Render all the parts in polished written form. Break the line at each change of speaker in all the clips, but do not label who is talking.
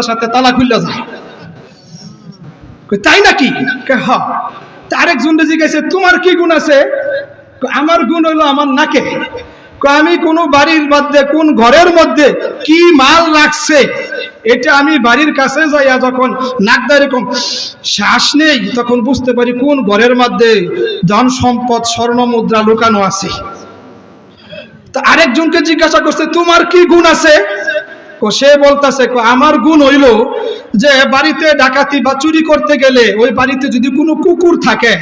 সাথে তালা খুললা যায়। তাই নাকি? হ্যাঁ। আরেকজন জিজ্ঞাসা, তোমার কি গুণ আছে? আমার গুণ হইলো আমার নাকে। আমি কোন বাড়ির মধ্যে কোন ঘরের মধ্যে কি মাল রাখছে এটা আমি বাড়ির কাছে যাইয়া যখন নাকদা এরকম শ্বাস নেই তখন বুঝতে পারি কোন ঘরের মধ্যে ধন সম্পদ স্বর্ণ মুদ্রা লুকানো আছে। তা আরেকজনকে জিজ্ঞাসা করছে, তোমার কি গুণ আছে? সে বলতেছে, আমার গুণ হইল যে বাড়িতে ডাকাতি বা চুরি করতে গেলে ওই বাড়িতে যদি কোনো কুকুর থাকে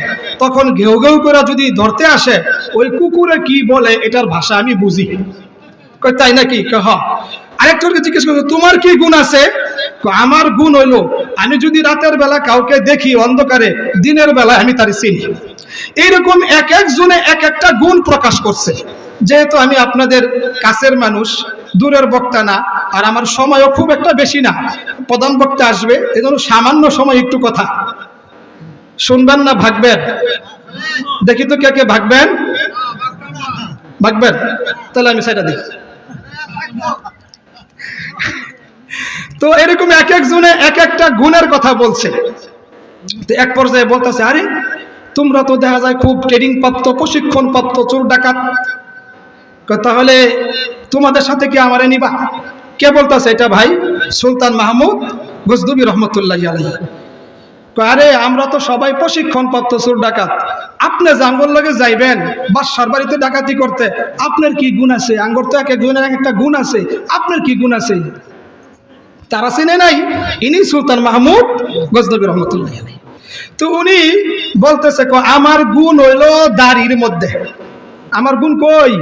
তখন ঘেউ ঘেউ করে যদি ধরতে আসে ওই কুকুরে কি বলে এটার ভাষা আমি বুঝি। তাই নাকি? হ্যাঁ। আরেকজনকে জিজ্ঞেস করছে, তোমার কি গুণ আছে? আমার গুণ হইলো আমি যদি রাতের বেলা কাউকে দেখি অন্ধকারে, দিনের বেলায় আমি তার চিনি। এইরকম এক একজনে এক একটা গুণ প্রকাশ করছে। যেহেতু আমি আপনাদের কাছের মানুষ, দূরের বক্তা না, আর আমার সময়ও খুব একটা বেশি না, প্রধান বক্তা আসবে, এজন্য সামান্য সময় একটু কথা শুনবেন না ভাগবেন? দেখি তো কে কে ভাগবেন? ভাগবেন? তাহলে আমি সেটা দিই। তো এরকম এক একজনে এক একটা গুণের কথা বলছে। তো এক পর্যায়ে বলতেছে, আরে তোমরা তো দেখা যায় খুব ট্রেনিং প্রাপ্ত, প্রশিক্ষণ প্রাপ্ত চোর ডাকাত, তাহলে তোমাদের সাথে কি আমারে নিবা? কে বলতেছে এটা? ভাই সুলতান মাহমুদ গজনবী রহমতুল্লাহ আলাইহি। আরে আমরা তো সবাই প্রশিক্ষণ প্রাপ্ত চোর ডাকাত, আপনি জাঙ্গল লাগে যাইবেন বাদশার বাড়িতে ডাকাতি করতে, আপনার কি গুণ আছে? আঙ্গর তো এক একজনের এক একটা গুণ আছে, আপনার কি গুণ আছে? তারা চিনে নাই ইনি সুলতান মাহমুদ গজনবী রহমতুল্লাহ আলাইহি। তো উনি বলতেছে, আমার গুণ হইল দাড়ির মধ্যে। আমার গুণ কই?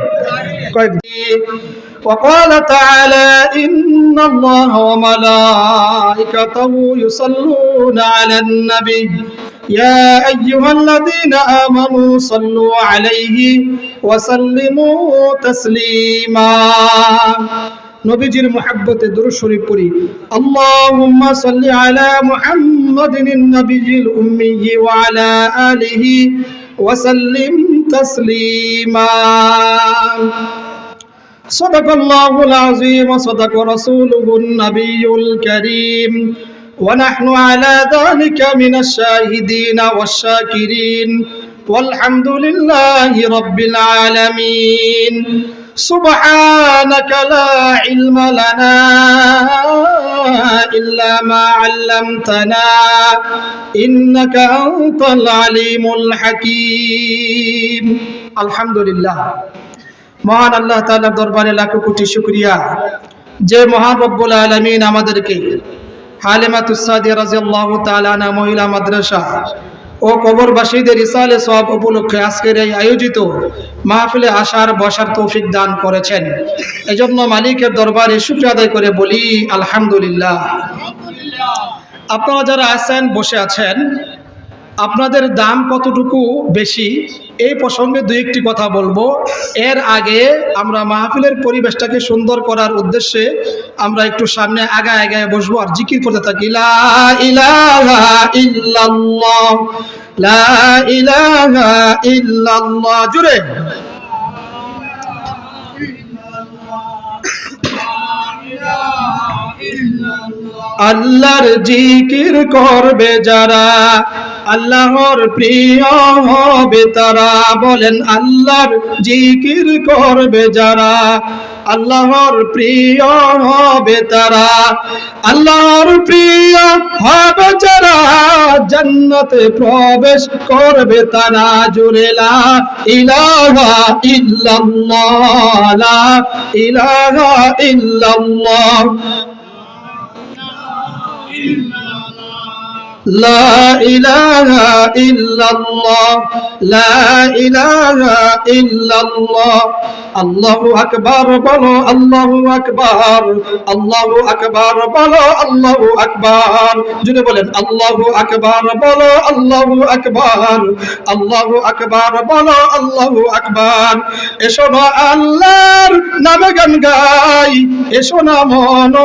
وقال تعالى إن الله وملائكته يصلون على النبي يا أيها الذين آمنوا صلوا عليه وسلموا تسليما। নবীজির মুহাব্বতে দুরূদ শরীফ পড়ি। আল্লাহুম্মা সাল্লি আলা মুহাম্মাদিন নবিয়্যিল উম্মি ওয়া আলা আলিহি ওয়া সাল্লিম তাসলিমা। সাদাকাল্লাহুল আযীম ওয়া সাদাকা রাসূলুহুন নাবিয়্যুল কারীম ওয়া নাহনু আলা যালিকা মিনাশ শাহিদিন ওয়াশ শাকিরিন والحمد لله رب العالمين سبحانك لا علم لنا إلا ما علمتنا إنك أنت العليم الحكيم الحمد لله। মহান আল্লাহ তাআলার দরবারে লাখো কোটি শুকরিয়া যে মহান রব্বুল আলামিন আমাদেরকে হালিমাতুস সাদিয়া রাদিয়াল্লাহু তাআলা আনহা মহিলা মাদ্রাসা ও কবরবাসীদের ইসালে সওয়াব উপলক্ষে আজকের এই আয়োজিত মাহফিলে আসার বসার তৌফিক দান করেছেন। এজন্য মালিকের দরবারে শুকরিয়া আদায় করে বলি আলহামদুলিল্লাহ। আপনারা যারা আছেন, বসে আছেন, আপনাদের দাম কতটুকু বেশি এই প্রসঙ্গে দুই একটি কথা বলবো। এর আগে আমরা মাহফিলের পরিবেশটাকে সুন্দর করার উদ্দেশ্যে আমরা একটু সামনে আগায় আগায় বসবো আর জিকির করতে থাকি, লা ইলাহা ইল্লাল্লাহ লা ইলাহা ইল্লাল্লাহ। জুড়ে আল্লাহর জিকির করবে যারা আল্লাহর প্রিয় হবে তারা। বলেন আল্লাহর জিকির করবে যারা আল্লাহর প্রিয় হবে তারা। আল্লাহর প্রিয় হবে যারা জান্নাতে প্রবেশ করবে তারা। জুড়ে লা ইলাহা ইল্লাল্লাহ লা ইলাহা ইল্লাল্লাহ লা ইলাহা ইল্লাল্লাহ লা ইলাহা ইল্লাল্লাহ। আল্লাহু আকবার বলো, আল্লাহু আকবার, আল্লাহু আকবার বলো, আল্লাহু আকবার। জুড়ে বলেন আল্লাহু আকবার বলো, আল্লাহু আকবার, আল্লাহু আকবার বলো, আল্লাহু আকবার। এসো না আল্লাহর নামে গান গাই, এসো না মন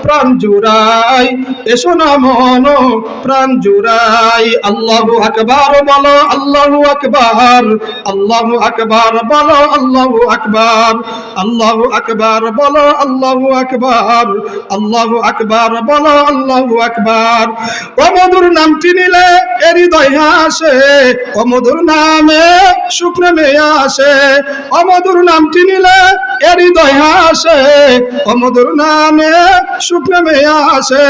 প্রাণ জুড়াই, এসো না মন প্রাণ জুড়াই। আল্লাহু আকবার বলো, আল্লাহু আকবার, আল্লাহু আকবার বলো, আল্লাহু আকবার। আকবার, আল্লাহু আকবার, বলো আল্লাহু আকবার, আল্লাহু আকবার, বলো আল্লাহু আকবার। ও মধুর নামটি নিলে হৃদয় হাসে, ও মধুর নামে সুখ নেমে আসে, ও মধুর নামটি নিলে হৃদয় হাসে, ও মধুর নামে সুখ নেমে আসে।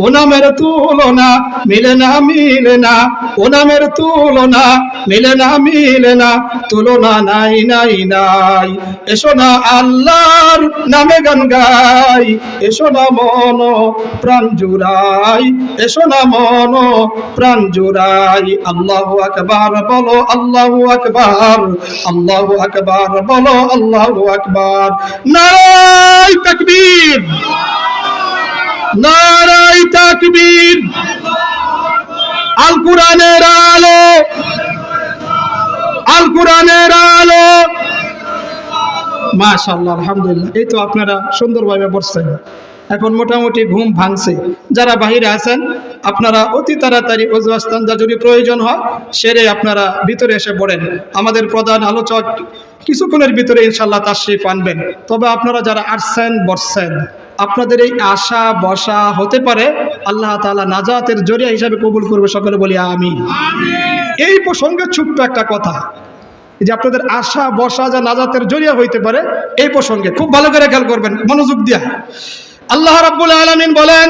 ও নামের তুলনা মিলে না, মিলে না, ও নামের তুলনা মিলে না, মিলে না, তুলনা নাই নাই নাই। এসো না আল্লাহর নামে গান গাই, এসো না মন প্রাণ জুড়াই, এসো না মন প্রাণ জুড়াই। আল্লাহু আকবার, বলো আল্লাহু আকবার, আল্লাহু আকবার, বলো আল্লাহু আকবার। নারায়ে তাকবীর, নারায়ে তাকবীর। আল কোরআনের আলো, আল কোরআনের আলো। মাশাআল্লাহ, আলহামদুলিল্লাহ। এই তো আপনারা সুন্দরভাবে পড়ছেন। এখন মোটামুটি ঘুম ভাঙছে। যারা বাহিরে আছেন আপনারা অতি তাড়াতাড়ি ওযু আস্তানজা যদি প্রয়োজন হয় সেরে আপনারা ভিতরে এসে পড়েন। আমাদের প্রধান আলোচক কিছুক্ষণের ভিতরে ইনশাআল্লাহ তাশরীফ আনবেন। তবে আপনারা যারা আসছেন বসছেন, আপনাদের এই আশা বসা হতে পারে আল্লাহ তাআলা নাজাতের জরিয়া হিসাবে কবুল করবে। সকলে বলি আমিন। এই প্রসঙ্গে ছোট্ট একটা কথা, যে আপনাদের আশা বসা যা নাজাতের জরিয়া হইতে পারে, এই প্রসঙ্গে খুব ভালো করে খেয়াল করবেন, মনোযোগ দিয়া। আল্লাহ রাব্বুল আলামিন বলেন,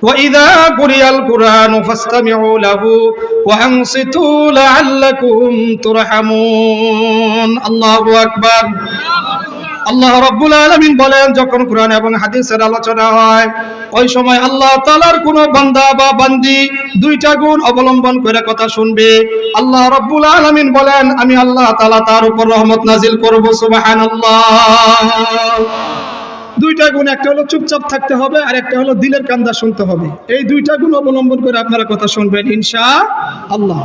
وَإِذَا قُرِئَ الْقُرْآنُ فَاسْتَمِعُوا لَهُ وَأَنصِتُوا لَعَلَّكُمْ تُرْحَمُونَ। আল্লাহু আকবার। আল্লাহ রাব্বুল আলামিন বলেন, যখন কোরআন এবং হাদিসের আলোচনা হয় ওই সময় আল্লাহ তাআলার কোন বান্দা বা বান্দি দুইটা গুণ অবলম্বন করে কথা শুনবে। আল্লাহ রাব্বুল আলামিন বলেন, আমি আল্লাহ তাআলা তার উপর রহমত নাজিল করব। সুবহানাল্লাহ। দুইটা গুণ, একটা হলো চুপচাপ থাকতে হবে আর একটা হলো দিলের কান্দা শুনতে হবে। এই দুইটা গুণ অবলম্বন করে আপনারা কথা শুনবেন ইনশাআল্লাহ।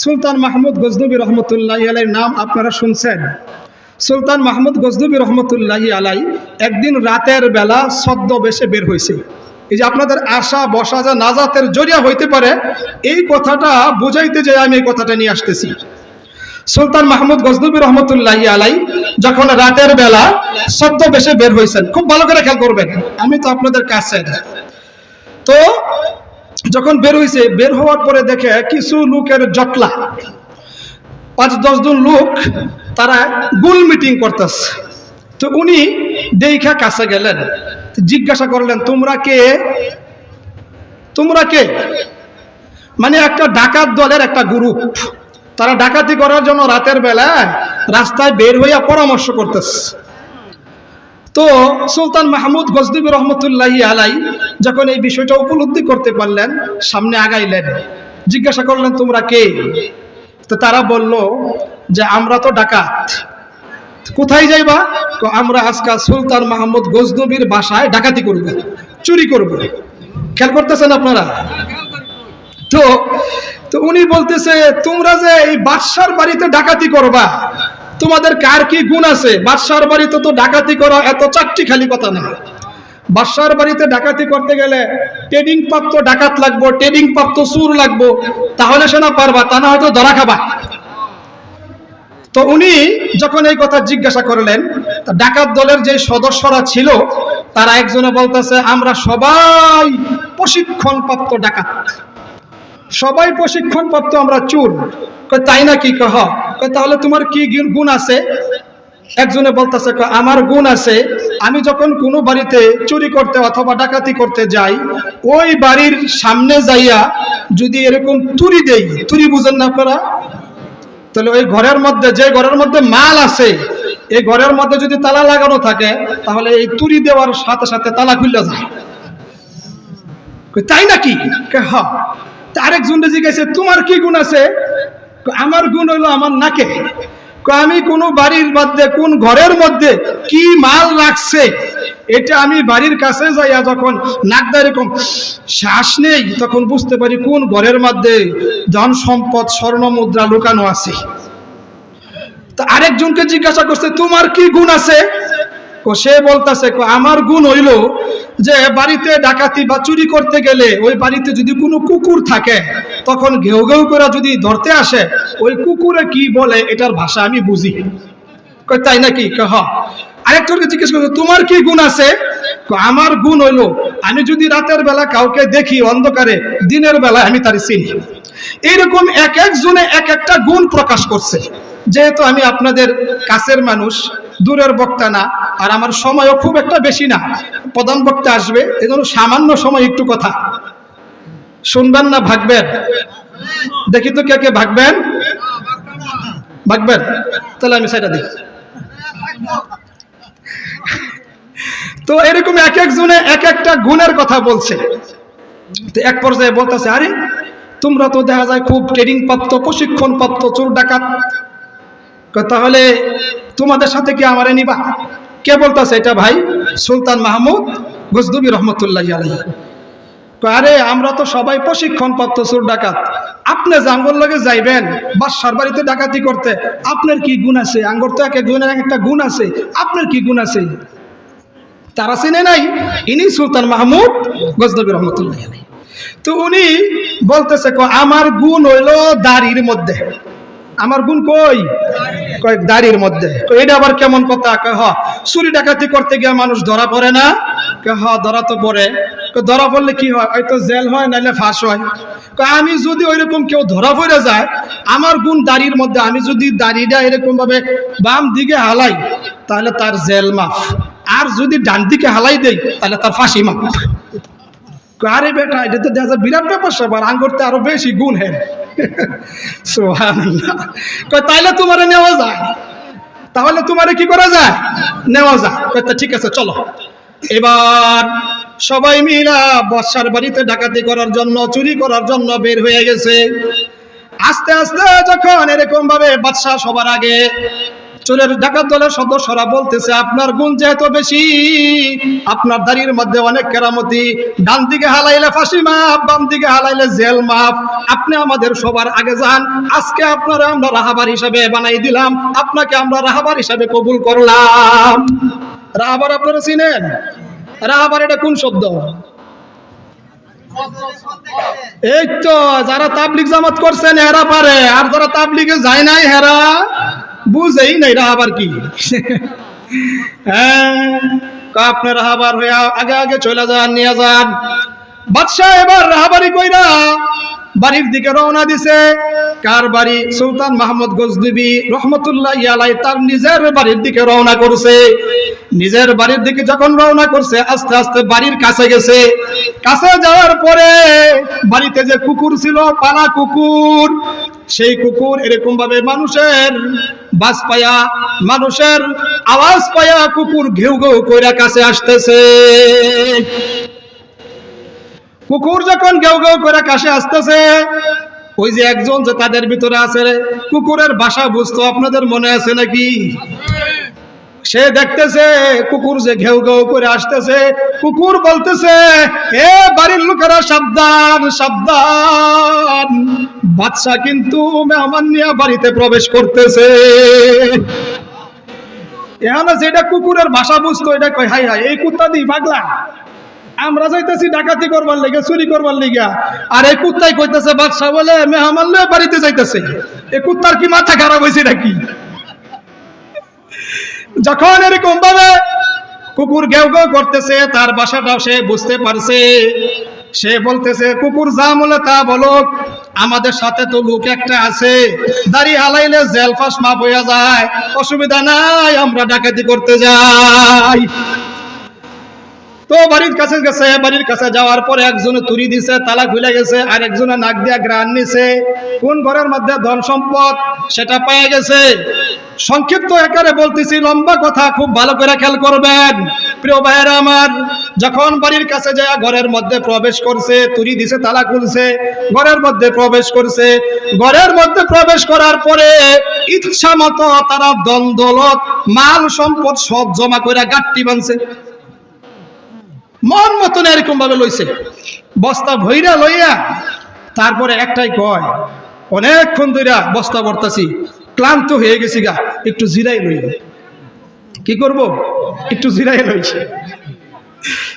সুলতান মাহমুদ গজনবী রহমতুল্লাহি আলাইহির নাম আপনারা শুনছেন। সুলতান মাহমুদ গজনবী রহমতুল্লাহি আলাইহি একদিন রাতের বেলা ছদ্মবেশে বের হয়েছে। এই যে আপনাদের আশা বসা যা নাজাতের জরিয়া হইতে পারে, এই কথাটা বুঝাইতে যে আমি এই কথাটা নিয়ে আসতেছি। সুলতান মাহমুদ গজনবী রহমতুল্লাহি আলাইহি যখন রাতের বেলা ছদ্মবেশে বের হয়েছেন, খুব ভালো করে খেয়াল করবেন, আমি তো আপনাদের কাছে। তো যখন বের হয়েছে, বের হওয়ার পরে দেখে কিছু লোকের জটলা, ৫-১০ জন লোক, তারা গোল মিটিং করতেছে। তো উনি দেখা কাছে গেলেন, জিজ্ঞাসা করলেন, তোমরা কে? তোমরা কে? মানে একটা ডাকাত দলের একটা গ্রুপ, তারা ডাকাতি করার জন্য রাতের বেলায় রাস্তায় বের হইয়া পরামর্শ করতেছে। তো সুলতান মাহমুদ গজনবী রহমতুল্লাহি আলাইহি যখন এই বিষয়টা উপলব্ধি করতে পারলেন, সামনে আগাইলেন, জিজ্ঞাসা করলেন, তোমরা কে? তো তারা বলল যে আমরা তো ডাকাত। কোথায় যাইবা? আমরা আজকে সুলতান মাহমুদ গজনবীর বাসায় ডাকাতি করব, চুরি করব। খেয়াল করতেছেন আপনারা? তো তো উনি বলতেছে, তোমরা যে এই বাদশার বাড়িতে ডাকাতি করবা, তোমাদের কার কি গুণ আছে? বাদশার বাড়িতে তো ডাকাতি করা এত চারটি খালি কথা না। বাদশার বাড়িতে ডাকাতি করতে গেলে ট্রেনিং প্রাপ্ত ডাকাত লাগবো, ট্রেনিং প্রাপ্ত চোর লাগবো, তাহলে সে না পারবা, তা না হয়তো ধরা খাবা। তো উনি যখন এই কথা জিজ্ঞাসা করলেন, ডাকাত দলের যে সদস্যরা ছিল তারা একজনে বলতেছে, আমরা সবাই প্রশিক্ষণ প্রাপ্ত ডাকাত, সবাই প্রশিক্ষণ প্রাপ্ত, আমরা চোর। তাই নাকি? কহ, তাহলে তোমার কি গুণ আছে? একজনে বলতেছে, আমার গুণ আছে, আমি যখন কোনো বাড়িতে চুরি করতে অথবা ডাকাতি করতে যাই, ওই বাড়ির সামনে যাইয়া যদি এরকম তুরি দেই, তুরি বুঝেন না আপনারা? তাহলে ওই ঘরের মধ্যে, যে ঘরের মধ্যে মাল আছে, এই ঘরের মধ্যে যদি তালা লাগানো থাকে, তাহলে এই তুরি দেওয়ার সাথে সাথে তালা খুলে যায়। তাই নাকি? হ্যাঁ। আরেকজন জিজ্ঞাসা, তোমার কি গুণ আছে? আমার গুণ হইলো আমার নাকে। আমি কোনো বাড়ির মধ্যে, কোন ঘরের মধ্যে কি মাল রাখছে, এটা আমি বাড়ির কাছে যাইয়া যখন নাকদা এরকম শ্বাস নেই, তখন বুঝতে পারি কোন ঘরের মধ্যে ধন সম্পদ স্বর্ণ মুদ্রা লুকানো আছে। তো আরেকজনকে জিজ্ঞাসা করছে, তোমার কি গুণ আছে? সে বলতেছে, আমার গুণ হইল যে বাড়িতে ডাকাতি বা চুরি করতে গেলে ওই বাড়িতে যদি কোনো কুকুর থাকে, তখন ঘেউ ঘেউ করে যদি ধরতে আসে, ওই কুকুরে কি বলে এটার ভাষা আমি বুঝি। কয় তাই নাকি? কয় হ্যাঁ। আরেকজনকে জিজ্ঞেস করছে তোমার কি গুণ আছে? কয় আমার গুণ হইলো আমি যদি রাতের বেলা কাউকে দেখি অন্ধকারে, দিনের বেলায় আমি তার চিনি। এইরকম এক একজনে এক একটা গুণ প্রকাশ করছে। যেহেতু আমি আপনাদের কাছের মানুষ, দূরের বক্তা না, আর আমার সময়ও খুব একটা বেশি না, প্রধান বক্তা আসবে, এজন্য সামান্য সময় একটু কথা শুনবেন না ভাগবেন? দেখি তো কে কে ভাগবেন? ভাগবেন? তাহলে আমি সেটা দিই। তো এরকম এক একজনে এক একটা গুণের কথা বলছে। তো এক পর্যায়ে বলতেছে আরে তোমরা তো দেখা যায় খুব ট্রেনিং প্রাপ্ত, প্রশিক্ষণ প্রাপ্ত চোর ডাকাত, তাহলে তোমাদের সাথে কি আমারে নিবা? কে বলতেছে এটা? ভাই সুলতান মাহমুদ গজনবী রহমতুল্লাহ আলাইহি। আরে আমরা তো সবাই প্রশিক্ষণ প্রাপ্ত চোর ডাকাত, আপনি জাঙ্গল লগে যাইবেন বাদশার বাড়িতে ডাকাতি করতে, আপনার কি গুণ আছে? আঙ্গর তো এক একজনের একটা গুণ আছে, আপনার কি গুণ আছে? তারা চিনে নাই ইনি সুলতান মাহমুদ গজনবী রহমতুল্লাহ আলাইহি। তো উনি বলতেছে আমার গুণ হইলো দাড়ির মধ্যে। আমার গুণ কই? কয় দাড়ির মধ্যে। এটা আবার কেমন কথা? কয় হ, চুরি ডাকাতি করতে গিয়ে মানুষ ধরা পড়ে না? কয় হ, ধরা তো পড়ে। ধরা পড়লে কি হয়? হয়তো জেল হয়, নাইলে ফাঁস হয়। আমি যদি ওইরকম কেউ ধরা পড়ে যায়, আমার গুণ দাড়ির মধ্যে, আমি যদি দাড়িটা এরকম ভাবে বাম দিকে হালাই তাহলে তার জেল মাফ, আর যদি ডান দিকে হালাই দেই তাহলে তার ফাঁসি মাফ। আরে বেটা এটা তো দেখা যায় বিরাট ব্যাপার সবার, আঙ্গরতে আরো বেশি গুণ হেন। সুবহানাল্লাহ। তাইলে তোমারে নেওয়া যায়, তাহলে তোমারে কি করা যায়? নেওয়া যায়। ঠিক আছে চলো। এবার সবাই মিলা বাদশার বাড়িতে ডাকাতি করার জন্য, চুরি করার জন্য বের হয়ে গেছে। আস্তে আস্তে যখন এরকম ভাবে বাদশা সবার আগে, চোরের ডাকাত দলের সদস্যরা বলতেছে আপনার গুণ যেহেতু বেশি, আপনার দাড়ির মধ্যে অনেক কেরামতি, ডান দিকে হালাইলে ফাঁসি মাফ, বাম দিকে হালাইলে জেল মাফ, আপনি আমাদের সবার আগে যান, আজকে আপনারা আমরা রাহাবার হিসাবে বানাই দিলাম, আপনাকে আমরা রাহাবার হিসাবে কবুল করলাম। রাহাবার আপনারা চিনেন? রাহাবার এটা কোন শব্দ? এই তো যারা তাবলিগ জামাত করছেন এরা পারে, আর যারা তাবলিগে যায় নাই হেরা বুঝেই নাই রাহাবার কি। হ্যাঁ, আপনি রাহাবার হয়ে আগে আগে চলে যান, নিয়ে যান। বাদশা এবার রাহাবারি কইরা বাড়ির দিকে রওনা দিছে। কার বাড়ি? সুলতান মাহমুদ গজনবী রহমতুল্লাহ আলাইহি তার নিজের বাড়ির দিকে রওনা করছে। নিজের বাড়ির দিকে যখন রওনা করছে, আস্তে আস্তে বাড়ির কাছে গেছে। কাছে যাওয়ার পরে বাড়িতে যে কুকুর ছিল, পালা কুকুর, সেই কুকুর এরকম ভাবে মানুষের বাস পায়া, মানুষের আওয়াজ পায়া কুকুর ঘেউ ঘেউ কইরা কাছে আসতেছে। কুকুর যখন ঘেউ ঘেউ করে কাছে আসতেছে, ওই যে একজন যে তাদের ভিতরে আছে, কুকুরের ভাষা বুঝতো, আপনাদের মনে আছে নাকি? সে দেখতেছে কুকুর যে ঘেউ ঘেউ করে আসতেছে, কুকুর বলতেছে এ বাড়ির লোকেরা সাবধান সাবধান, বাদশা কিন্তু মেহমান নিয়ে বাড়িতে প্রবেশ করতেছে। এখন যেটা কুকুরের ভাষা বুঝতো, এটা কয় হাই হাই এই কুত্তা দি পাগলা, আমরা যাইতেছি ডাকাতি করবার লেগে, চুরি করবার লেগে, আর এই কুত্তাই কইতেছে বাদশা বলে মেহমান নিয়ে বাড়িতে যাইতেছে। এই কুত্তার কি মাথা খারাপ হয়েছে নাকি? যখন এরকম ভাবে কুকুর ঘেউ ঘেউ করতেছে, তার বাসাটাও সে বুঝতে পারছে। সে বলতেছে কুকুর যা বলে তা বলো, আমাদের সাথে তো লোক একটা আছে, দাড়ি হালাইলে জেল ফাঁস মাফ হইয়া যায়, অসুবিধা নাই, আমরা ডাকাতি করতে যাই। তো বাড়ির কাছে গেছে। বাড়ির কাছে যাওয়ার পরে একজনে তুড়ি দিছে, তালা খুলে গেছে, আর একজনে নাক দিয়া গ্রান নিছে। কোন ঘরের মধ্যে ধন সম্পদ সেটা পেয়ে গেছে। সংক্ষিপ্ত আকারে বলতেছি, লম্বা কথা, খুব ভালো করে খেয়াল করবেন প্রিয় ভাইয়েরা আমার। যখন বাড়ির কাছে যায় ঘরের মধ্যে প্রবেশ করছে, তুড়ি দিছে, তালা খুলছে, ঘরের মধ্যে প্রবেশ করছে। ঘরের মধ্যে প্রবেশ করার পরে ইচ্ছা মতো তারা দ্বন্দ্বলত মাল সম্পদ সব জমা করে গাঁটটি বানছে, মন মতন এরকম ভাবে লইছে, বস্তা ভইরা লইয়া। তারপরে একটাই কয়, অনেকক্ষণ ধরে বস্তা ভরতাছি, ক্লান্ত হয়ে গেছি গা, একটু জিরাই লই। কি করব? একটু জিরাই লইছে।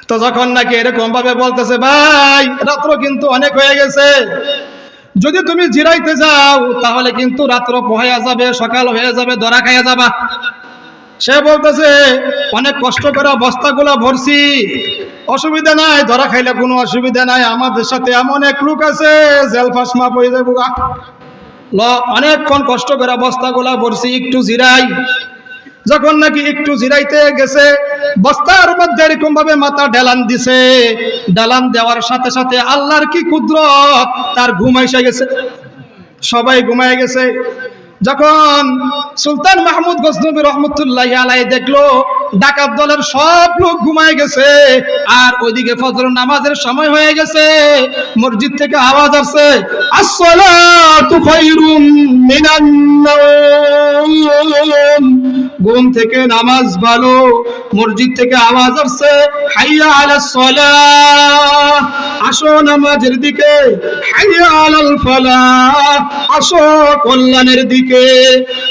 তো যখন নাকি এরকম ভাবে বলতেছে, ভাই রাত্র কিন্তু অনেক হয়ে গেছে, যদি তুমি জিরাইতে যাও তাহলে কিন্তু রাত্র পোহাইয়া যাবে, সকাল হয়ে যাবে, ধরা খাইয়া যাবা। সে বলতেছে অনেক কষ্ট করে বস্তাগুলা ভরছি, অসুবিধা নাই, ধরা খাইলে কোনো অসুবিধা নাই, আমাদের সাথে এমন এক লোক আছে জেলফাস মাপ হয়ে যাবো, অনেকক্ষণ কষ্ট করে বস্তাগুলা ভরছি, একটু জিরাই। যখন নাকি একটু জিরাইতে গেছে, বস্তার মধ্যে এরকম ভাবে মাথা ঢেলান দিছে, ঢেলান দেওয়ার সাথে সাথে আল্লাহর কি কুদরত, তার ঘুম এসে গেছে, সবাই ঘুমায় গেছে। যখন সুলতান মাহমুদ গজনবী রহমতুল্লাহি আলাইহি দেখলো ডাকাত দলের সব লোক ঘুমায় গেছে, আর ওইদিকে ফজর নামাজের সময় হয়ে গেছে, মসজিদ থেকে আওয়াজ আসছে, আসসালাতু খায়রুম মিনান নাওম, ঘুম থেকে নামাজ ভালো। মসজিদ থেকে আওয়াজ আসছে, হাইয়া আলাস সালাহ, আসো নামাজের দিকে, হাইয়া আলাল ফালাহ, আসো কল্যাণের দিকে।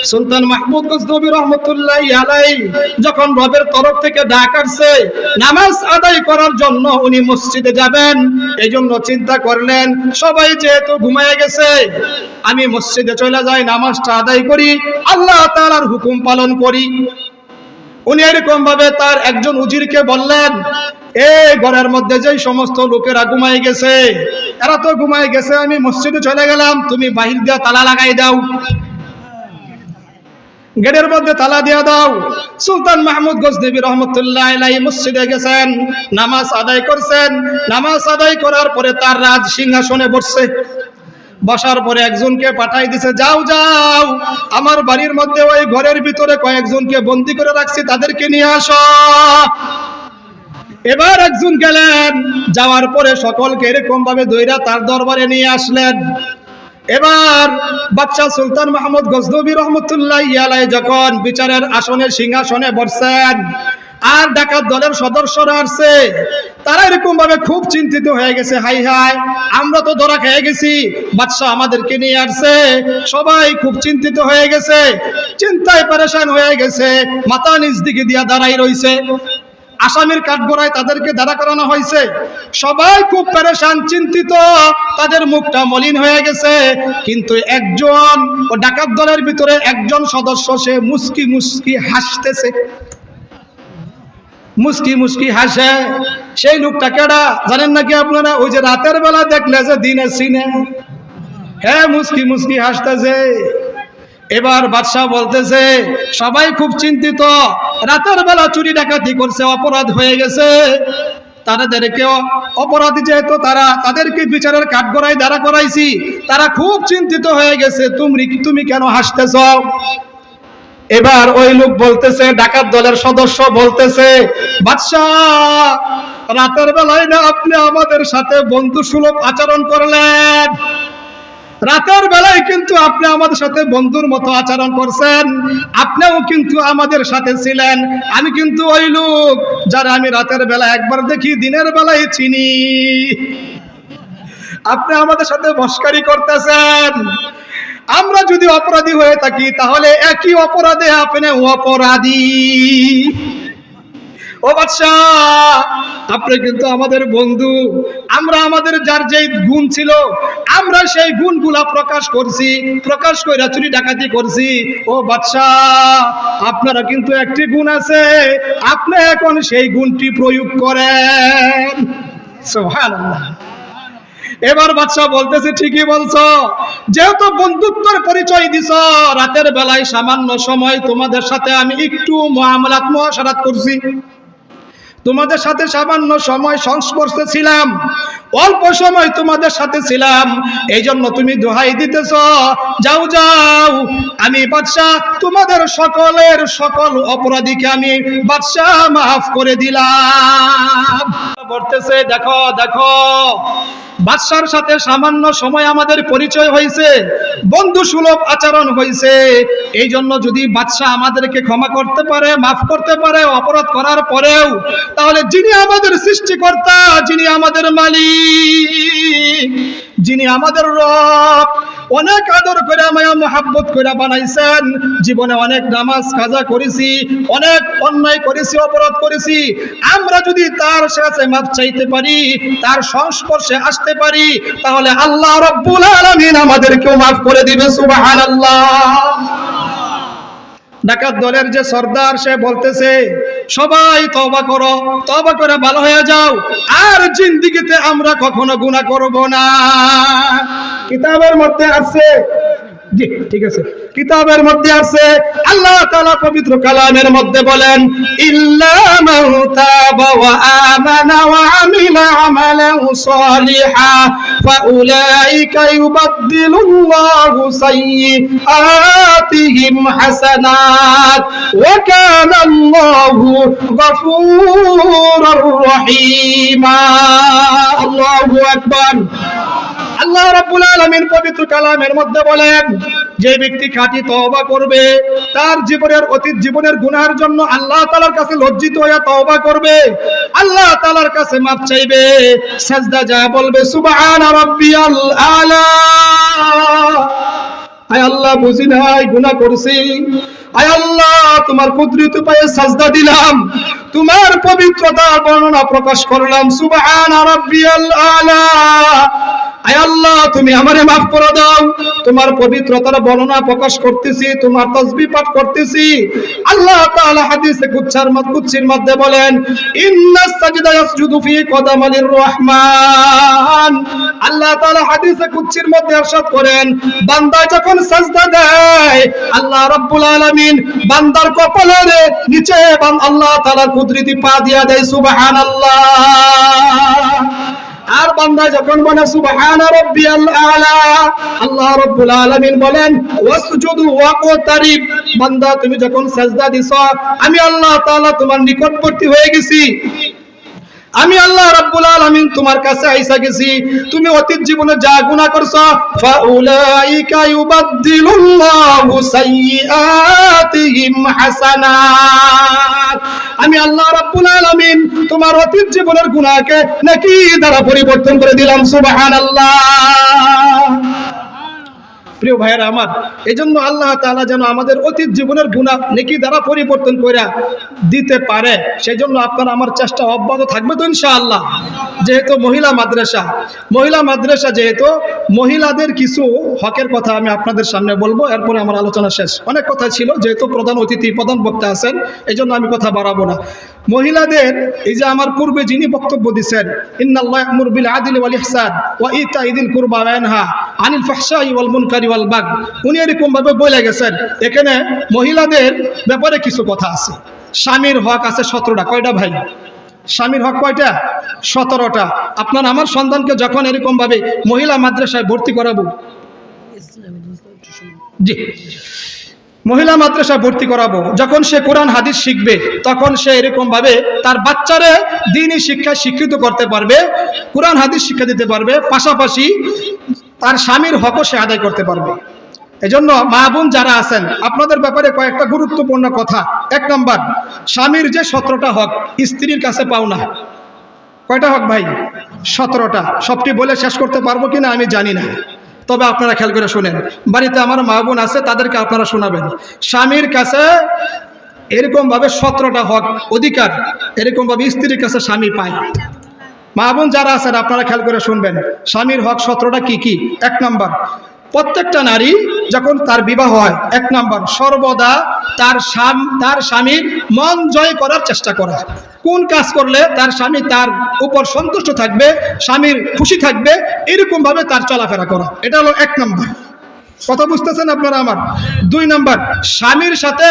সুলতান মাহমুদ গজনবী রহমতুল্লাহি আলাইহি যখন রবের তরফ থেকে ডাক আসছে নামাজ আদায় করার জন্য উনি মসজিদে যাবেন, এই জন্য চিন্তা করলেন সবাই যেহেতু ঘুমিয়ে গেছে, আমি মসজিদে চলে যাই, নামাজটা আদায় করি, আল্লাহ তাআলার হুকুম পালন করি। উনি এরকম ভাবে তার একজন উজিরকে বললেন, এই ঘরের মধ্যে যেই সমস্ত লোকেরা ঘুমাই গেছে, এরা তো ঘুমাই গেছে, আমি মসজিদে চলে গেলাম, তুমি বাহির দিয়ে তালা লাগাই দাও, গেটের মধ্যে তালা দিয়ে দাও। সুলতান মাহমুদ গজনবী রহমতুল্লাহি আলাইহি মসজিদে গেছেন, নামাজ আদায় করছেন, নামাজ আদায় করার পরে তার রাজ সিংহাসনে বসছে, বসার পরে একজনকে পাঠাই দিছে, যাও যাও আমার বাড়ির মধ্যে ওই ঘরের ভিতরে কয়েকজনকে বন্দি করে রাখছি, তাদেরকে নিয়ে আসো। এবার একজন গেলেন, যাওয়ার পরে সকলকে এরকম ভাবে দইরা তার দরবারে নিয়ে আসলেন। এবার বাদশা সুলতান মাহমুদ গজনবী রহমতুল্লাহি আলাইহি যখন বিচারের আসনে সিংহাসনে বসছেন, আর ডাকাত দলের সদস্যরা আসছে, তারা এরকম ভাবে খুব চিন্তিত হয়ে গেছে, হাই হাই আমরা তো ধরা খেয়ে গেছি, বাদশা আমাদেরকে নিয়ে আসছে, সবাই খুব চিন্তিত হয়ে গেছে, চিন্তায় পেরেশান হয়ে গেছে, মাথা নিচ দিকে দিয়া দাঁড়াই রইছে, আসামির কাঠগড়ায় তাদেরকে দাঁড়া করানো হয়েছে, সবাই খুব পেরেশান চিন্তিত, তাদের মুখটা মলিন হয়ে গেছে। কিন্তু একজন ও ডাকাত দলের ভিতরে একজন সদস্য, সে মুস্কি মুস্কি হাসতেছে, মুস্কি মুস্কি হাসে। সেই লোকটা কেডা জানেন নাকি আপনারা? ওই যে রাতের বেলা দেখলে যে দিনে সিনে, হ্যাঁ মুস্কি মুস্কি হাসতেছে। এবার বাদশা বলতেছে, সবাই খুব চিন্তিত, রাতের বেলা চুরি ডাকাতি করছে, অপরাধ হয়ে গেছে, তাদেরকে অপরাধী যেহেতু তারা, তাদেরকে বিচারের কাঠগড়ায় দাঁড়া করাইছি, তারা খুব চিন্তিত হয়ে গেছে, তুমি কেন হাসতেছ? এবার ওই লোক বলতেছে, ডাকাত দলের সদস্য বলতেছে, বাদশাহ রাতের বেলায় না আপনি আমাদের সাথে বন্ধু সুলভ আচরণ করলেন, রাতের বেলায় কিন্তু আপনি আমাদের সাথে বন্ধুর মতো আচরণ করছেন, আপনিও কিন্তু আমাদের সাথে ছিলেন, আমি কিন্তু ওই লোক যারা আমি রাতের বেলা একবার দেখি, দিনের বেলায় চিনি, আপনি আমাদের সাথে মস্কারি করতেছেন। আমরা যদি অপরাধী হয়ে থাকি তাহলে একই অপরাধে আপনি অপরাধী। ও বাদশা আপনি কিন্তু আমাদের বন্ধু, আমরা আমাদের যার যেই গুণ ছিল আমরা সেই গুণগুলা প্রকাশ করছি, প্রকাশ করে চুরি ডাকাতি করছি। ও বাদশা আপনারা কিন্তু একটি গুণ আছে, আপনি এখন সেই গুণটি প্রয়োগ করেন। সুবহানাল্লাহ। এবার বাদশা বলতেছে, ঠিকই বলছো, যেহেতু বন্ধুত্বের পরিচয় দিছ, রাতের বেলায় সামান্য সময় তোমাদের সাথে আমি একটু মুআমালাত মুআশারাত করছি, তোমাদের সাথে সামান্য সময় সংস্পর্শে ছিলাম, অল্প সময় তোমাদের সাথে ছিলাম, এই জন্য তুমি দোহাই দিতেছ, যাও যাও আমি বাদশা তোমাদের সকলের সকল অপরাধীকে আমি বাদশা মাফ করে দিলাম। বলতেছে, দেখো দেখো বাদশার সাথে সামান্য সময় আমাদের পরিচয় হয়েছে, বন্ধু সুলভ আচরণ হয়েছে, এই জন্য যদি বাদশা আমাদেরকে ক্ষমা করতে পারে, মাফ করতে পারে অপরাধ করার পরেও, তাহলে যিনি আমাদের সৃষ্টিকর্তা, যিনি আমাদের মালিক, যিনি আমাদের রব, অনেক আদর করে মায়া মোহাব্বত করে বানাইছেন, জীবনে অনেক নামাজ কাজা করেছি, অনেক অন্যায় করেছি, অপরাধ করেছি, আমরা যদি তার কাছে মাফ চাইতে পারি, তার সংস্পর্শে আসতে পারি, তাহলে আল্লাহ রাব্বুল আলামিন আমাদেরকেও মাফ করে দিবে। সুবহানাল্লাহ। ডাকাত দলের যে সর্দার সে বলতেছে সবাই তওবা করো, তওবা করে ভালো হয়ে যাও, আর জিন্দেগিতে আমরা কখনো গুনাহ করব না। কিতাবের মধ্যে আছে, জি ঠিক আছে, কিতাবের মধ্যে আছে, আল্লাহ তাআলা পবিত্র কালামের মধ্যে বলেন ইল্লা মান তাবা ওয়া আমানা ওয়া আমিলা আমালান সালিহা ফাউলাইকা ইউবাদদিলুল্লাহু সাইয়্যাতিহিম হাসানাত ওয়া কানা আল্লাহু গফুরুর রহিমা। আল্লাহু আকবার। আল্লাহ রাব্বুল আলামিন পবিত্র কালামের মধ্যে বলেন যে ব্যক্তি খাঁটি তওবা করবে, তার জীবনের অতীত জীবনের গুনাহের জন্য আল্লাহ তাআলার কাছে লজ্জিত হয়ে তওবা করবে, আল্লাহ তাআলার কাছে মাফ চাইবে, সাজদা যায় বলবে সুবহানা রাব্বিয়াল আলা। আয় আল্লাহ বুঝি নাই গুনাহ করছি, আয় আল্লাহ তোমার কুদরত পায়ে সাজদা দিলাম, তোমার পবিত্রতার বর্ণনা প্রকাশ করলাম, সুবহানা রাব্বিয়াল আলা। আয় আল্লাহ তুমি আমারে মাফ করে দাও, তোমার পবিত্রতার বর্ণনা প্রকাশ করতেছি, তোমার তাসবিহ পাঠ করতেছি। আল্লাহ তাআলা হাদিসে কুদসির মধ্যে বলেন ইন্নাস সাজদা ইয়াসজুদু ফি কদামালির রহমান। আল্লাহ তাআলা হাদিসে কুদসির মধ্যে ইরশাদ করেন বান্দা যখন সাজদা দেয় আল্লাহ রাব্বুল আলামিন বান্দার কপালের নিচে আল্লাহ তাআলার কুদরতি পা দিয়া দেয়, সুবহানাল্লাহ। আর বান্দা যখন বলে সুবহানা রাব্বিয়াল আলা, আল্লাহ রাব্বুল আলামিন বলেন ওয়াসজুদু ওয়াকতারিব। বান্দা তুমি যখন সাজদা দিছো আমি আল্লাহ তাআলা তোমার নিকটবর্তী হয়ে গেছি, আমি আল্লাহ রাব্বুল আলামিন তোমার কাছে আইসা গেছি, তুমি অতীত জীবনে যা গুনাহ করছো ফাউলাইকা ইউবাদদিলুল্লাহু সাইয়্যাতিহিম হাসানাত। আমি আল্লাহ রাব্বুল আলামিন তোমার অতীত জীবনের গুনাহকে নেকি দ্বারা পরিবর্তন করে দিলাম, সুবহানাল্লাহ। প্রিয় ভাইয়েরা আমার, এজন্য আল্লাহ তাআলা যেন আমাদের অতীত জীবনের গুনাহ নেকি দ্বারা পরিবর্তন করে দিতে পারে, সেই জন্য আপনার আমার চেষ্টা অব্যাহত থাকবে তো ইনশাআল্লাহ। যেহেতু মহিলা মাদ্রাসা যেহেতু মহিলাদের কিছু হকের কথা আমি আপনাদের সামনে বলবো, এরপরে আমার আলোচনা শেষ। অনেক কথা ছিল, যেহেতু প্রধান অতিথি প্রধান বক্তা আছেন এই জন্য আমি কথা বাড়াবো না। মহিলাদের এই যে আমার পূর্বে যিনি বক্তব্য দিচ্ছেন ইন্নাল্লাহা ইয়া'মুরু বিল আদলি ওয়াল ইহসান ওয়া ইতা'i যিল কুরবা ওয়া ইয়ানহা আনিল ফাহশাই ওয়াল মুনকারি ওয়াল বাগ, উনি এরকম ভাবে বলে গেছেন এখানে মহিলাদের ব্যাপারে কিছু কথা আছে। স্বামীর হক আছে 17টা। কয়টা ভাই? স্বামীর হক কয়টা? 17টা। আপনার আমার সন্তানকে যখন এরকম ভাবে মহিলা মাদ্রাসায় ভর্তি করাবো, জি মহিলা মাদ্রাসায় ভর্তি করাবো, যখন সে কোরআন হাদিস শিখবে তখন সে এরকম ভাবে তার বাচ্চারে দ্বীনি শিক্ষায় শিক্ষিত করতে পারবে, কোরআন হাদিস শিক্ষা দিতে পারবে, পাশাপাশি তার স্বামীর হকও সে আদায় করতে পারবে। এজন্য মা বোন যারা আছেন আপনাদের ব্যাপারে কয়েকটা গুরুত্বপূর্ণ কথা। 1 নাম্বার, স্বামীর যে 17টা হক স্ত্রীর কাছে পাও না। কয়টা হক ভাই? 17টা। সবটি বলে শেষ করতে পারবো কিনা আমি জানি না, তবে আপনারা খেয়াল করে শুনেন, বাড়িতে আমার মা বোন আছে তাদেরকে আপনারা শোনাবেন। স্বামীর কাছে এরকম ভাবে 17টা হক অধিকার এরকম ভাবে স্ত্রীর কাছে স্বামী পায়। মা বোন যারা আছেন আপনারা খেয়াল করে শুনবেন, স্বামীর হক 17টা কি কি? 1 নাম্বার, প্রত্যেকটা নারী যখন তার বিবাহ হয় 1 নাম্বার সর্বদা তার স্বামীর মন জয় করার চেষ্টা করা। কোন কাজ করলে তার স্বামী তার উপর সন্তুষ্ট থাকবে, স্বামীর খুশি থাকবে, এরকম ভাবে তার চলাফেরা করা, এটা হলো 1 নাম্বার। কথা বুঝতেছেন আপনারা আমার? 2 নাম্বার, স্বামীর সাথে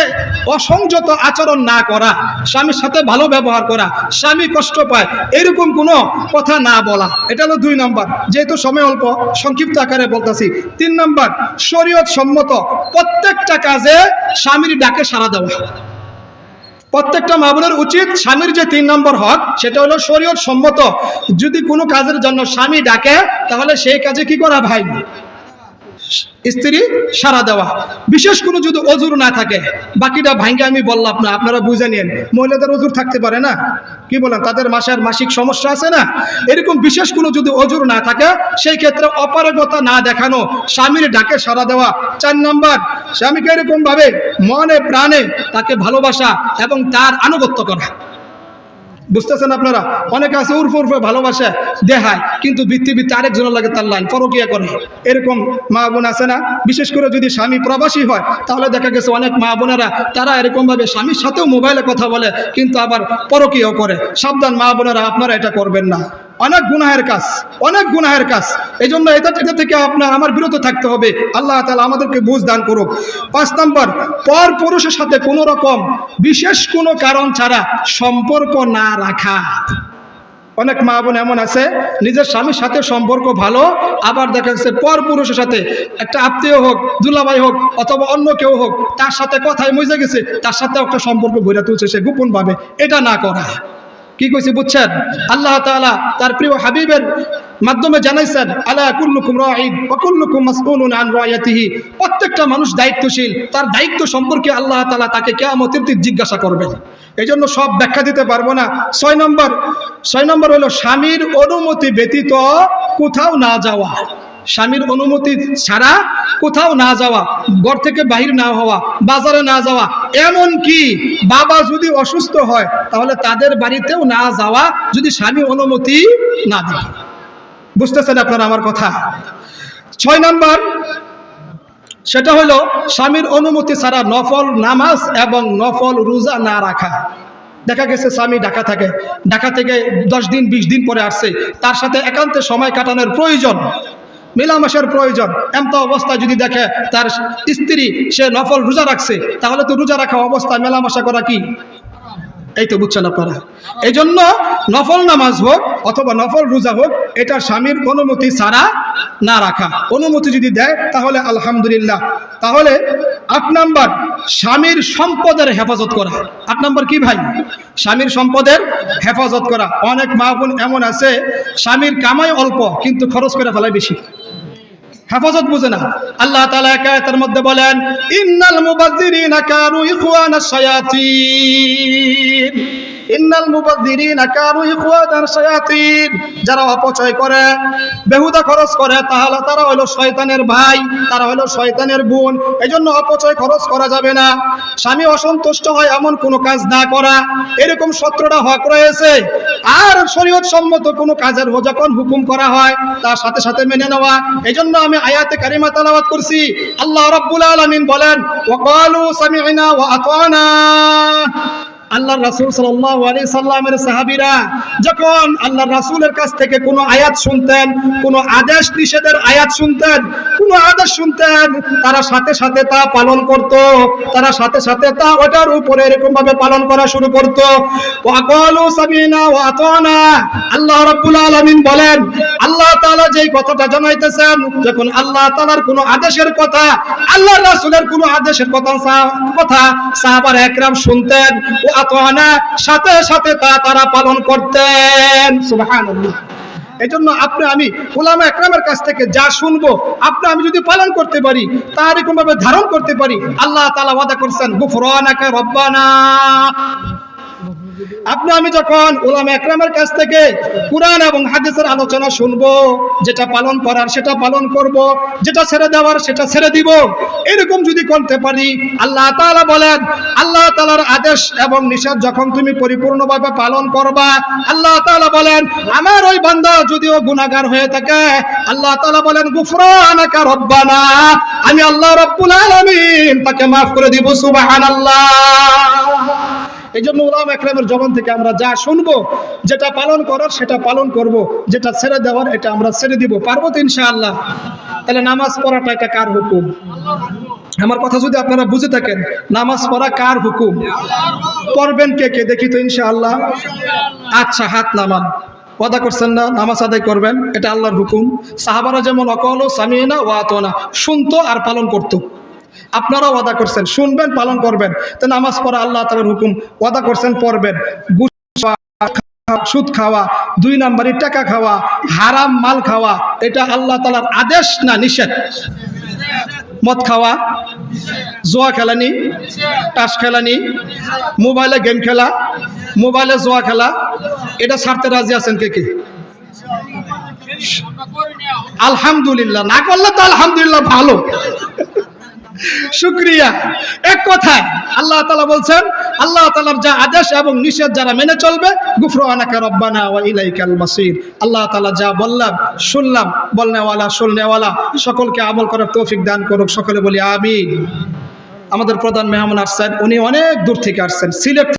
অসংযত আচরণ না করা, স্বামীর সাথে ভালো ব্যবহার করা, স্বামী কষ্ট পায় এরকম কোনো কথা না বলা, এটা হলো 2 নাম্বার। যেহেতু সময় অল্প সংক্ষিপ্ত আকারে বলতেছি। 3 নাম্বার, শরীয়ত সম্মত প্রত্যেকটা কাজে স্বামীর ডাকে সাড়া দেওয়া। প্রত্যেকটা মা বোনের উচিত স্বামীর যে 3 নম্বর হক সেটা হলো শরীয়ত সম্মত যদি কোনো কাজের জন্য স্বামী ডাকে তাহলে সেই কাজে কি করা ভাই? স্ত্রী সাড়া দেওয়া। বিশেষ কোনো যদি ওজুর না থাকে, বাকিটা ভাঙ্গে আমি বললাম না, আপনারা বুঝে নিন। মহিলাদের ওজুর থাকতে পারে না, কি বলেন, তাদের মাসিক সমস্যা আছে না, এরকম বিশেষ কোনো যদি ওজুর না থাকে সেই ক্ষেত্রে অপারগতা না দেখানো, স্বামীর ডাকে সাড়া দেওয়া। 4 নম্বর, স্বামীকে এরকম ভাবে মনে প্রাণে তাকে ভালোবাসা এবং তার আনুগত্য করা। বুঝতেছেন আপনারা? অনেকে আছে উর্ফে উর্ফে ভালোবাসে দেখায়, কিন্তু ভিত্তি ভিত্তি আরেকজনের লাগে তার লাইন পরকিয়া করে। এরকম মা বোন আছে না? বিশেষ করে যদি স্বামী প্রবাসী হয়, তাহলে দেখা গেছে অনেক মা বোনেরা তারা এরকমভাবে স্বামীর সাথেও মোবাইলে কথা বলে, কিন্তু আবার পরকিয়াও করে। সাবধান মা বোনেরা, আপনারা এটা করবেন না। অনেক গুনাহের কাজ, অনেক গুনাহের কাজ। এই জন্য এটা থেকে আমার বিরত থাকতে হবে। আল্লাহ তাআলা আমাদেরকে বুঝ দান করুক। 5 নম্বর, পর পুরুষের সাথে কোনো রকম বিশেষ কোনো কারণ ছাড়া সম্পর্ক না রাখা। অনেক মা বোন এমন আছে, নিজের স্বামীর সাথে সম্পর্ক ভালো, আবার দেখা যাচ্ছে পর পুরুষের সাথে একটা আত্মীয় হোক, দুলাভাই হোক, অথবা অন্য কেউ হোক, তার সাথে কথায় মজে গেছে, তার সাথে একটা সম্পর্ক গড়ে তুলছে সে গোপনভাবে। এটা না করা। কি কইছি বুঝছেন? আল্লাহ তাআলা তার প্রিয় হাবিবের মাধ্যমে জানাইছেন, আলা কুল্লুকুম রাঈন ওয়া কুল্লুকুম মাসউলুন আন রায়াতিহি। প্রত্যেকটা মানুষ দায়িত্বশীল, তার দায়িত্ব সম্পর্কে আল্লাহ তাআলা তাকে কিয়ামতের দিন জিজ্ঞাসা করবেন। এই জন্য সব ব্যাখ্যা দিতে পারবো না। 6 নম্বর হলো স্বামীর অনুমতি ব্যতীত কোথাও না যাওয়া। স্বামীর অনুমতি ছাড়া কোথাও না যাওয়া, ঘর থেকে বাহির না হওয়া, বাজারে না যাওয়া, এমন কি বাবা যদি অসুস্থ হয় তাহলে তাদের বাড়িতেও না যাওয়া, যদি স্বামী অনুমতি না দেয়। বুঝতেছেন আপনারা আমার কথা? 6 নম্বর, সেটা হলো স্বামীর অনুমতি ছাড়া নফল নামাজ এবং নফল রোজা না রাখা। দেখা গেছে স্বামী ঢাকা থাকে, ঢাকা থেকে 10 দিন 20 দিন পরে আসছে, তার সাথে একান্তে সময় কাটানোর প্রয়োজন, মেলামেশার প্রয়োজন। এমতা অবস্থায় যদি দেখে তার স্ত্রী সে নফল রোজা রাখছে, তাহলে তো রোজা রাখা অবস্থায় মেলামেশা করা কি? এই তো বুঝছেন আপনারা? এই জন্য নফল নামাজ হোক অথবা নফল রোজা হোক, এটা স্বামীর অনুমতি ছাড়া না রাখা। অনুমতি যদি দেয় তাহলে আলহামদুলিল্লাহ। তাহলে 8 নম্বর, স্বামীর সম্পদের হেফাজত করা। 8 নম্বর কি ভাই? স্বামীর সম্পদের হেফাজত করা। অনেক মা বোন এমন আছে, স্বামীর কামাই অল্প কিন্তু খরচ করে ফেলায় বেশি, হেফাজত বুঝে না। আল্লাহ তাআলা এক আয়াতের মধ্যে বলেন, ইন্নাল মুবাযযিরিনা কানু ইখওয়ানাশ শায়াতিন। ইন্নাল মুবাযযিরিনা কানু ইখওয়ানাশ শায়াতিন। যারা অপচয় করে, বেহুদা খরচ করে, তাহলে তারা হলো শয়তানের ভাই, তারা হলো শয়তানের বোন। এজন্য অপচয় খরচ করা যাবে না। স্বামী অসন্তুষ্ট হয় এমন কোনো কাজ না করা, এরকম 17টা হক রয়েছে। আর শরীয়ত সম্মত কোনো কাজের যখন হুকুম করা হয় তার সাথে সাথে মেনে নেওয়া। এজন্য আমি আয়াতে কারিমা তেলাওয়াত করছি। আল্লাহ রাব্বুল আলামিন বলেন, ওয়া ক্বালু সামি'না ওয়া আতা'না। আল্লাহর রাসূল সাল্লাল্লাহু আলাইহি সাল্লামের সাহাবীরা যখন আল্লাহর রাসূলের কাছ থেকে কোনো আয়াত শুনতেন, কোনো আদেশ নিষেধের আয়াত শুনতেন, কোনো আদেশ শুনতেন, তারা সাথে সাথে তা পালন করত, তারা সাথে সাথে তা ওটার উপরে এরকম ভাবে পালন করা শুরু করত। ওয়া ক্বালু সামি'না ওয়া আতা'না। আল্লাহ রাব্বুল আলামিন বলেন, আল্লাহ তাআলা যেই কথাটা জানাইতেছেন, যখন আল্লাহ তাআলার কোনো আদেশের কথা, আল্লাহর রাসূলের কোনো আদেশের কথা সাহাবায়ে একরাম শুনতেন, আতানা, সাথে সাথে তারা পালন করতেন। সুবহানাল্লাহ। এজন্য আমি উলামা একরামের কাছ থেকে যা শুনবো, আমি যদি পালন করতে পারি, তা এরকম ভাবে ধারণ করতে পারি, আল্লাহ তাআলা ওয়াদা করছেন, গুফরানাকা রব্বানা। আমি যখন উলামা একরামের কাছ থেকে কুরআন এবং হাদিসের আলোচনা শুনবো, যেটা পালন করার সেটা পালন করব, যেটা ছেড়ে দেওয়ার সেটা ছেড়ে দিব, এরকম যদি করতে পারি, আল্লাহ তাআলা বলেন, আল্লাহ তাআলার আদেশ এবং নিষেধ যখন তুমি পরিপূর্ণভাবে পালন করবা, আল্লাহ তাআলা বলেন, আমার ওই বান্দা যদিও গুনাহগার হয়ে থাকে, আল্লাহ তাআলা বলেন, গুফরানাকা রব্বানা, আমি আল্লাহ রাব্বুল আলামিন তাকে maaf করে দিব। সুবহানাল্লাহ। এই জন্য উলামা একরামের জবান থেকে আমরা যা শুনবো, যেটা পালন করার সেটা পালন করব, যেটা ছেড়ে দেওয়ার এটা আমরা ছেড়ে দিব। পারবো তো ইনশাআল্লাহ? তাহলে নামাজ পড়াটা এটা কার হুকুম? আমার কথা যদি আপনারা বুঝে থাকেন, নামাজ পড়া কার হুকুম? পড়বেন কে কে দেখি তো ইনশাআল্লাহ? আচ্ছা, হাত নামান। ওয়াদা করছেন না নামাজ আদায় করবেন, এটা আল্লাহর হুকুম। সাহাবারা যেমন অকাল সামিনা ওয়া আতানা, শুনতো আর পালন করতো, আপনারা ওয়াদা করছেন শুনবেন পালন করবেন। তো নামাজ পড়া আল্লাহ তাআলার হুকুম, ওয়াদা করছেন পড়বেন। সুদ খাওয়া, 2 নম্বরে টাকা খাওয়া, হারাম মাল খাওয়া, এটা আল্লাহ তাআলার আদেশ না নিষেধ? মদ খাওয়া, জুয়া খেলানি, তাস খেলানি, মোবাইলে গেম খেলা, মোবাইলে জুয়া খেলা, এটা ছাড়তে রাজি আছেন কে কে? আলহামদুলিল্লাহ। না করলে তো আলহামদুলিল্লাহ, ভালো, শুকরিয়া। এক কথায় আল্লাহ তাআলা বলছেন, আল্লাহ তাআলার যা আদেশ এবং নিষেধ যারা মেনে চলবে, গুফরানাকা রব্বানা ওয়া ইলাইকাল মাসির। আল্লাহ তাআলা যা বললাম শুনলাম, বলনেওয়ালা শুননেওয়ালা সকলকে আমল করার তৌফিক দান করুক। সকলে বলি আমিন। আমাদের প্রধান মেহমান আসছেন, উনি অনেক দূর থেকে আসছেন, সিলেট।